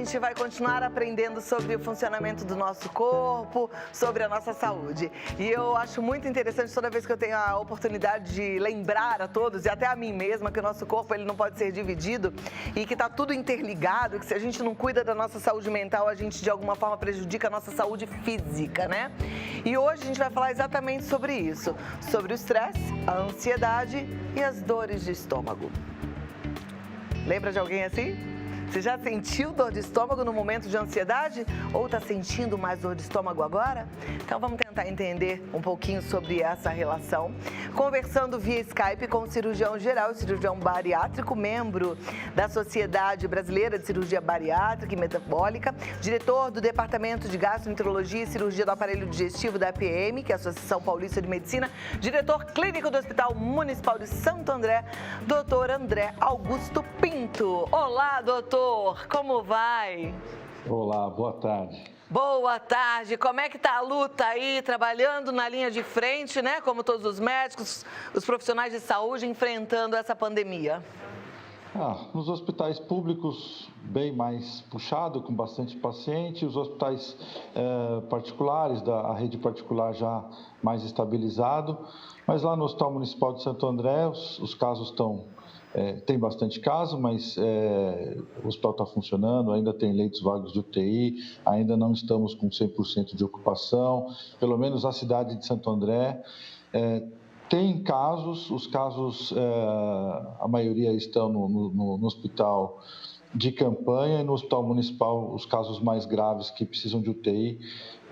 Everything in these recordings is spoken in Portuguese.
gente vai continuar aprendendo sobre o funcionamento do nosso corpo, sobre a nossa saúde. E eu acho muito interessante toda vez que eu tenho a oportunidade de lembrar a todos, e até a mim mesma, que o nosso corpo ele não pode ser dividido e que está tudo interligado, que se a gente não cuida da nossa saúde mental, a gente de alguma forma prejudica a nossa saúde física, né? E hoje a gente vai falar exatamente sobre isso, sobre o estresse, a ansiedade e as dores de estômago. Lembra de alguém assim? Você já sentiu dor de estômago no momento de ansiedade? Ou está sentindo mais dor de estômago agora? Então vamos tentar entender um pouquinho sobre essa relação. Conversando via Skype com o cirurgião geral e cirurgião bariátrico, membro da Sociedade Brasileira de Cirurgia Bariátrica e Metabólica, diretor do Departamento de Gastroenterologia e Cirurgia do Aparelho Digestivo da APM, que é a Associação Paulista de Medicina, diretor clínico do Hospital Municipal de Santo André, doutor André Augusto Pinto. Olá, doutor! Como vai? Olá, boa tarde. Boa tarde. Como é que tá a luta aí, trabalhando na linha de frente, né? Como todos os médicos, os profissionais de saúde enfrentando essa pandemia? Nos hospitais públicos, bem mais puxado, com bastante paciente. Os hospitais particulares, da rede particular já mais estabilizado. Mas lá no Hospital Municipal de Santo André, os casos estão... tem bastante caso, mas o hospital está funcionando, ainda tem leitos vagos de UTI, ainda não estamos com 100% de ocupação, pelo menos a cidade de Santo André. Tem casos, os casos, a maioria estão no hospital de campanha e no hospital municipal os casos mais graves que precisam de UTI,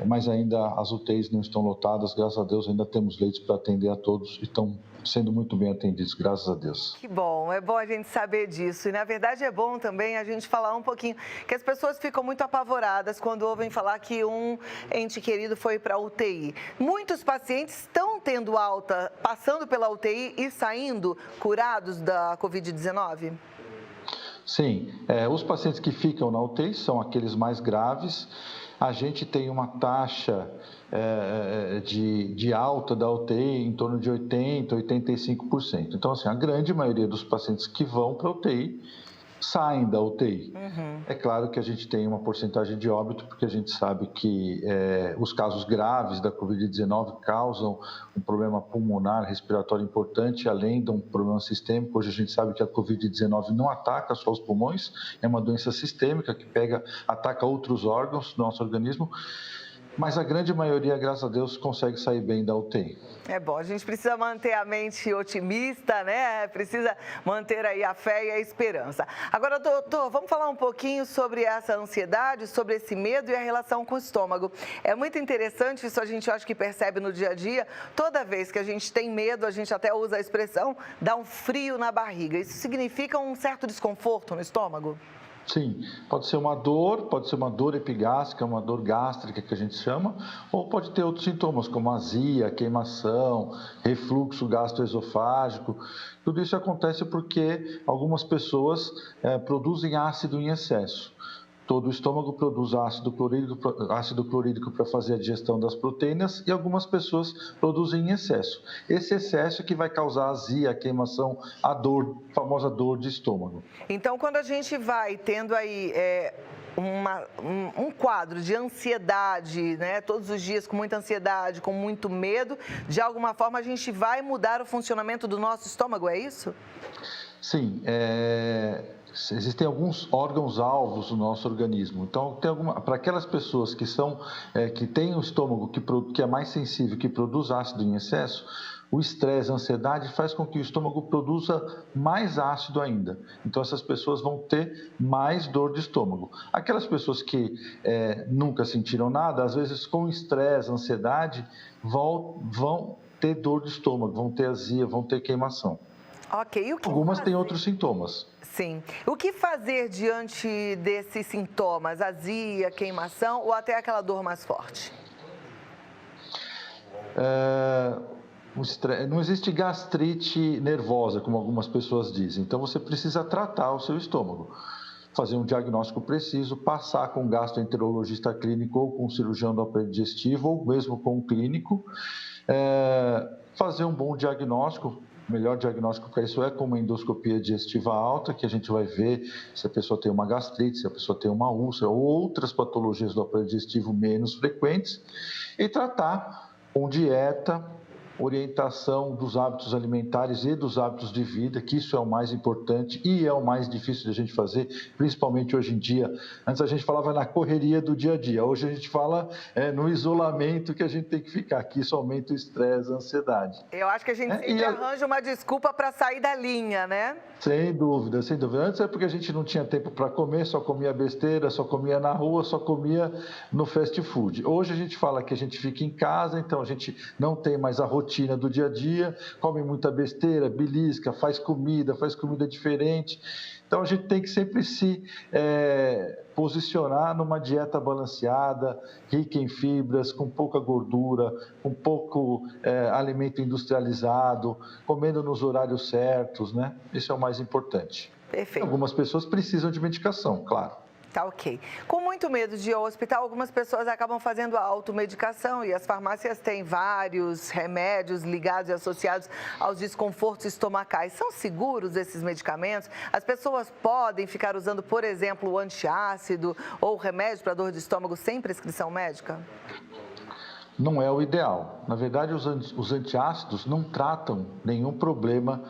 mas ainda as UTIs não estão lotadas, graças a Deus ainda temos leitos para atender a todos e estão sendo muito bem atendidos, graças a Deus. Que bom, é bom a gente saber disso. E na verdade é bom também a gente falar um pouquinho, que as pessoas ficam muito apavoradas quando ouvem falar que um ente querido foi para a UTI. Muitos pacientes estão tendo alta, passando pela UTI e saindo curados da Covid-19? Sim, os pacientes que ficam na UTI são aqueles mais graves. A gente tem uma taxa de alta da UTI em torno de 80%, 85%. Então, assim, a grande maioria dos pacientes que vão para a UTI saem da UTI. Uhum. É claro que a gente tem uma porcentagem de óbito, porque a gente sabe que os casos graves da Covid-19 causam um problema pulmonar, respiratório importante, além de um problema sistêmico. Hoje a gente sabe que a Covid-19 não ataca só os pulmões, é uma doença sistêmica que ataca outros órgãos do nosso organismo. Mas a grande maioria, graças a Deus, consegue sair bem da UTI. É bom, a gente precisa manter a mente otimista, né? Precisa manter aí a fé e a esperança. Agora, doutor, vamos falar um pouquinho sobre essa ansiedade, sobre esse medo e a relação com o estômago. É muito interessante, isso a gente acho que percebe no dia a dia. Toda vez que a gente tem medo, a gente até usa a expressão, dá um frio na barriga. Isso significa um certo desconforto no estômago? Sim, pode ser uma dor epigástrica, uma dor gástrica que a gente chama, ou pode ter outros sintomas como azia, queimação, refluxo gastroesofágico. Tudo isso acontece porque algumas pessoas produzem ácido em excesso. Todo o estômago produz ácido clorídrico para fazer a digestão das proteínas e algumas pessoas produzem em excesso. Esse excesso é que vai causar azia, a queimação, a dor, a famosa dor de estômago. Então, quando a gente vai tendo aí um quadro de ansiedade, né, todos os dias com muita ansiedade, com muito medo, de alguma forma a gente vai mudar o funcionamento do nosso estômago, é isso? Sim, existem alguns órgãos-alvos no nosso organismo. Então, para aquelas pessoas que têm o estômago que é mais sensível, que produz ácido em excesso, o estresse, a ansiedade faz com que o estômago produza mais ácido ainda. Então, essas pessoas vão ter mais dor de estômago. Aquelas pessoas que nunca sentiram nada, às vezes com estresse, ansiedade, vão ter dor de estômago, vão ter azia, vão ter queimação. Ok. Algumas têm outros sintomas. Sim. O que fazer diante desses sintomas? Azia, queimação ou até aquela dor mais forte? Não existe gastrite nervosa, como algumas pessoas dizem. Então, você precisa tratar o seu estômago. Fazer um diagnóstico preciso, passar com um gastroenterologista clínico ou com um cirurgião do aparelho digestivo ou mesmo com um clínico. Fazer um bom diagnóstico, O melhor diagnóstico para isso é com uma endoscopia digestiva alta, que a gente vai ver se a pessoa tem uma gastrite, se a pessoa tem uma úlcera ou outras patologias do aparelho digestivo menos frequentes, e tratar com dieta, orientação dos hábitos alimentares e dos hábitos de vida, que isso é o mais importante e é o mais difícil de a gente fazer, principalmente hoje em dia. Antes a gente falava na correria do dia a dia, hoje a gente fala no isolamento que a gente tem que ficar, que isso aumenta o estresse, a ansiedade. Eu acho que a gente sempre arranja uma desculpa para sair da linha, né? Sem dúvida, sem dúvida. Antes é porque a gente não tinha tempo para comer, só comia besteira, só comia na rua, só comia no fast food. Hoje a gente fala que a gente fica em casa, então a gente não tem mais a rotina do dia a dia, come muita besteira, belisca, faz comida diferente. Então a gente tem que sempre se posicionar numa dieta balanceada, rica em fibras, com pouca gordura, com pouco alimento industrializado, comendo nos horários certos, né? Isso é o mais importante. Perfeito. Algumas pessoas precisam de medicação, claro. Tá ok. Com muito medo de ir ao hospital, algumas pessoas acabam fazendo a automedicação e as farmácias têm vários remédios ligados e associados aos desconfortos estomacais. São seguros esses medicamentos? As pessoas podem ficar usando, por exemplo, o antiácido ou remédio para dor de estômago sem prescrição médica? Não é o ideal. Na verdade, os antiácidos não tratam nenhum problema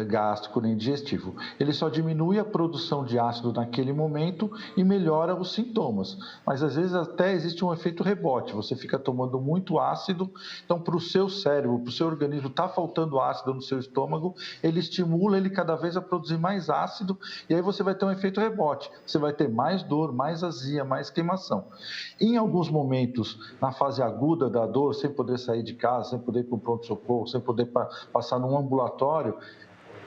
gástrico nem digestivo. Ele só diminui a produção de ácido naquele momento e melhora os sintomas. Mas às vezes até existe um efeito rebote. Você fica tomando muito ácido, então para o seu cérebro, para o seu organismo, está faltando ácido no seu estômago, ele estimula ele cada vez a produzir mais ácido e aí você vai ter um efeito rebote. Você vai ter mais dor, mais azia, mais queimação. Em alguns momentos, na fase aguda da dor, sem poder sair de casa, sem poder ir para um pronto-socorro, sem poder passar num ambulatório,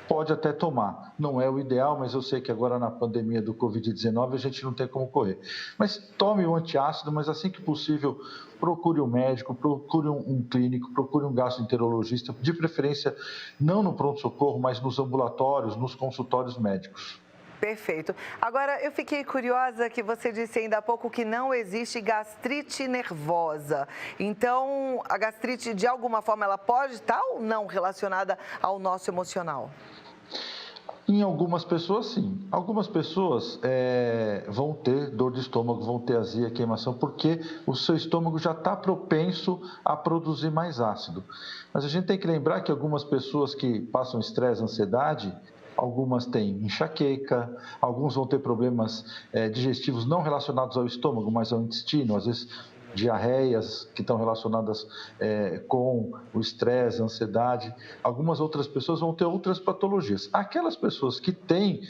pode até tomar. Não é o ideal, mas eu sei que agora na pandemia do Covid-19 a gente não tem como correr. Mas tome o antiácido, mas assim que possível, procure um médico, procure um clínico, procure um gastroenterologista, de preferência não no pronto-socorro, mas nos ambulatórios, nos consultórios médicos. Perfeito. Agora, eu fiquei curiosa que você disse ainda há pouco que não existe gastrite nervosa. Então, a gastrite, de alguma forma, ela pode estar ou não relacionada ao nosso emocional? Em algumas pessoas, sim. Algumas pessoas vão ter dor de estômago, vão ter azia, queimação, porque o seu estômago já está propenso a produzir mais ácido. Mas a gente tem que lembrar que algumas pessoas que passam estresse, ansiedade, algumas têm enxaqueca, alguns vão ter problemas digestivos não relacionados ao estômago, mas ao intestino, às vezes diarreias que estão relacionadas com o estresse, a ansiedade. Algumas outras pessoas vão ter outras patologias. Aquelas pessoas que têm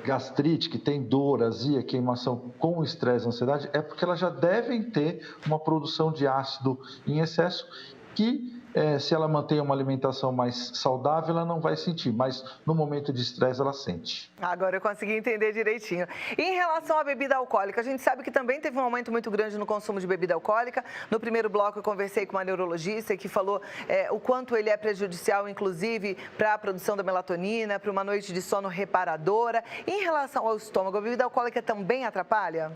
gastrite, que têm dor, azia, queimação com estresse, ansiedade, é porque elas já devem ter uma produção de ácido em excesso que se ela mantém uma alimentação mais saudável, ela não vai sentir, mas no momento de estresse ela sente. Agora eu consegui entender direitinho. Em relação à bebida alcoólica, a gente sabe que também teve um aumento muito grande no consumo de bebida alcoólica. No primeiro bloco eu conversei com uma neurologista que falou o quanto ele é prejudicial, inclusive, para a produção da melatonina, para uma noite de sono reparadora. Em relação ao estômago, a bebida alcoólica também atrapalha?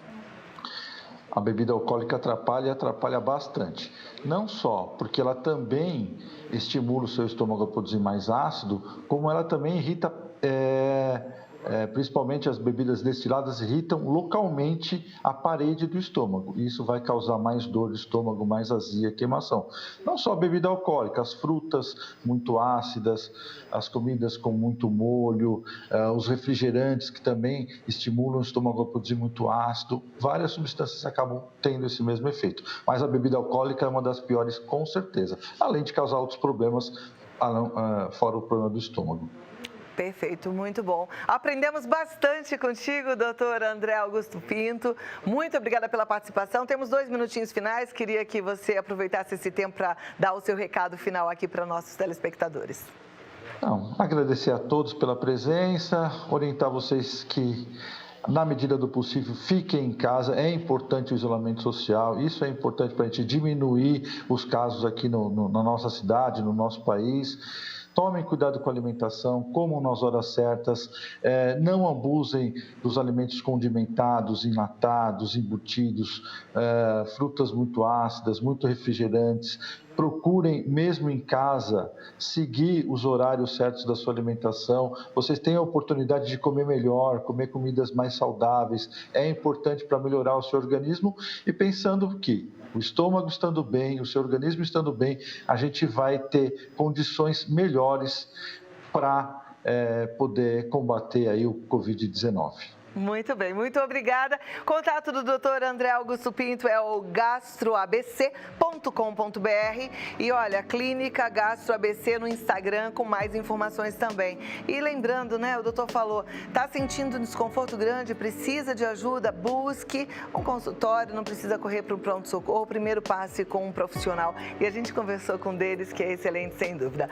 A bebida alcoólica atrapalha e atrapalha bastante. Não só porque ela também estimula o seu estômago a produzir mais ácido, como ela também irrita, principalmente as bebidas destiladas, irritam localmente a parede do estômago. E isso vai causar mais dor de estômago, mais azia, queimação. Não só a bebida alcoólica, as frutas muito ácidas, as comidas com muito molho, os refrigerantes que também estimulam o estômago a produzir muito ácido. Várias substâncias acabam tendo esse mesmo efeito. Mas a bebida alcoólica é uma das piores, com certeza. Além de causar outros problemas, fora o problema do estômago. Perfeito, muito bom. Aprendemos bastante contigo, doutor André Augusto Pinto. Muito obrigada pela participação. Temos 2 minutinhos finais. Queria que você aproveitasse esse tempo para dar o seu recado final aqui para nossos telespectadores. Agradecer a todos pela presença, orientar vocês que, na medida do possível, fiquem em casa. É importante o isolamento social, isso é importante para a gente diminuir os casos aqui na nossa cidade, no nosso país. tomem cuidado com a alimentação, comam nas horas certas, não abusem dos alimentos condimentados, enlatados, embutidos, frutas muito ácidas, muito refrigerantes. Procurem, mesmo em casa, seguir os horários certos da sua alimentação. Vocês têm a oportunidade de comer melhor, comer comidas mais saudáveis. É importante para melhorar o seu organismo e pensando que o estômago estando bem, o seu organismo estando bem, a gente vai ter condições melhores para poder combater aí o Covid-19. Muito bem, muito obrigada. Contato do Dr. André Augusto Pinto é o gastroabc.com.br e olha, Clínica Gastro ABC no Instagram com mais informações também. E lembrando, né, o doutor falou, tá sentindo um desconforto grande, precisa de ajuda, busque um consultório, não precisa correr para o pronto-socorro, primeiro passe com um profissional. E a gente conversou com um deles que é excelente, sem dúvida.